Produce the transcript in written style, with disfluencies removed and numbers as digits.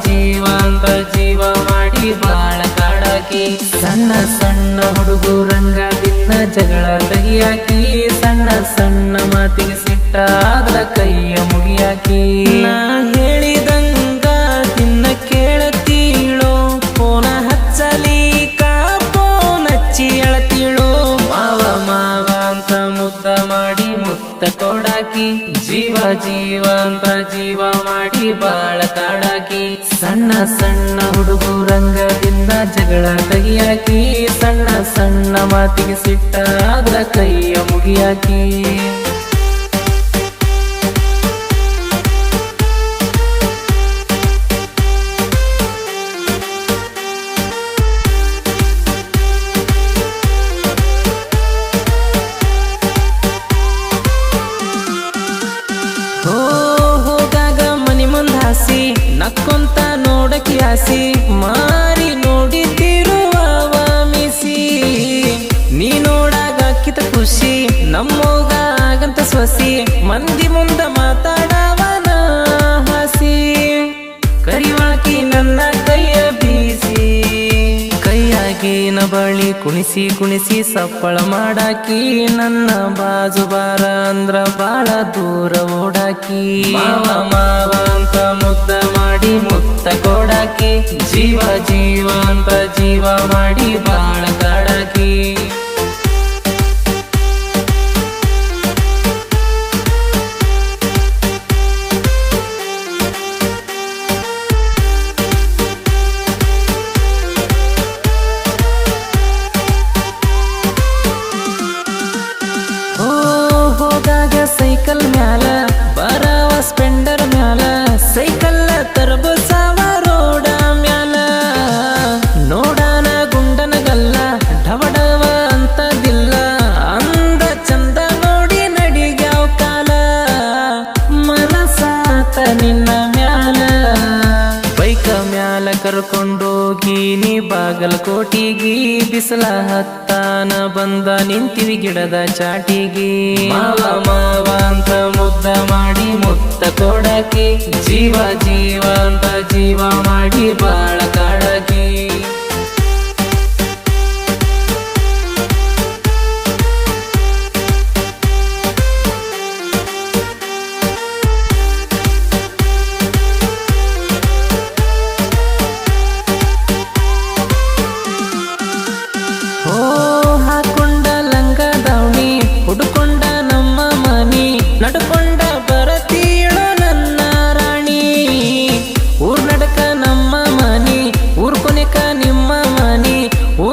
ಜೀವ ಅಂತ ಜೀವ ಮಾಡಿ ಬಾಳ ಕಾಡಾಕಿ ಸಣ್ಣ ಸಣ್ಣ ಹುಡುಗರಂಗ ದಿನ ಜಗಳ ತೆಗಿಯಾಕಿ ಸಣ್ಣ ಸಣ್ಣ ಮಾತಿಗೆ ಸಿಟ್ಟಾದ ಕೈಯ ಮುಗಿಯಾಕಿ ನಾ ಹೇಳಿದಂಗ ದಿನ ಕೇಳತೀಳೋ ಫೋನ ಹಚ್ಚಲಿ ಫೋನ್ ಹಚ್ಚಿ ಎಳತೀಳೋ ಮಾವ ಮಾವ ಅಂತ ಮುದ್ದ ಮಾಡಿ ಮುತ್ತ ಕೊಡಾಕಿ ಜೀವ ಜೀವ ಅಂತ ಜೀವ ಮಾಡಿ ಬಾಳ ಕಾಡಾಕಿ ಸಣ್ಣ ಸಣ್ಣ ಹುಡುಗರಂಗದಿಂದ ಜಗಳ ತೆಗಿಯಾಕಿ ಸಣ್ಣ ಸಣ್ಣ ಮಾತಿಗೆ ಸಿಟ್ಟಾದ ಕೈಯ ಮುಗಿಯಾಕಿ ಹೋಗಾಗ ಮನಿ ಮುಂದ ಹಾಸಿ ನಕ್ಕೊಂತ ನೋಡಕಿ ಆಸಿ ಮಾರಿ ನೋಡಿತಿರುವ ಮಿಸಿ ನೀ ನೋಡಾಗ ಕಿತ ಖುಷಿ ನಮ್ಮೋಗ ಆಗಂತ ಸ್ವಸಿ ಮಂದಿ ಮುಂದ ಮಾತಾಡವನ ಹಸಿ ಕರಿವಾಕಿ ನನ್ನ ಕೈಯ ಬೀಸಿ ಕೈಯಾಗಿನ ಬಳಿ ಕುಣಿಸಿ ಕುಣಿಸಿ ಸಪ್ಪಳ ಮಾಡಾಕಿ ನನ್ನ ಬಾಜು ಬಾರ ಅಂದ್ರ ಬಾಳ ದೂರ ಓಡಾಕಿ ಮಾವ ಮಾವ ಅಂತ ಮುದ್ದ ಮಾಡಿ ಮುತ್ತ ಕೊಡಾಕಿ ಜೀವ ಜೀವ ಅಂತ ಜೀವ ಮಾಡಿ ಬಾಳ ಕಾಡಾಕಿ ಹೋಗಾಗ ಸೈಕಲ್ ಮ್ಯಾಲ ಬರವ ಸ್ಪೆಂಡರ್ ಮ್ಯಾಲ ಸೈಕಲ್ ತರಬಸಾವ ರೋಡ ಮ್ಯಾಲ ನೋಡಾನ ಗುಂಡನಗಲ್ಲ ಢವಡವ ಅಂತದಿಲ್ಲ ಅಂದ ಚಂದ ನೋಡಿ ನಡಿಗ್ಯಾವ ಕಾಲ ಮನಸಾತ ನಿನ್ನ ಮ್ಯಾಲ ಬೈಕ ಮ್ಯಾಲ ಕರ್ಕೊಂಡೋಗಿ ನೀ ಬಾಗಲಕೋಟಿಗಿ ಬಿಸಲ ಹತ್ತಾನ ಬಂದ ನಿಂತಿವಿ ಗಿಡದ ಚಾಟಿಗಿ ಮಾವ ಮಾವ ಅಂತ ಮುದ್ದ ಮಾಡಿ ಮುತ್ತ ಕೊಡಾಕಿ ಜೀವ ಜೀವ ಅಂತ ಜೀವ ಮಾಡಿ ಬಾಳ ಕಾಡಾಕಿ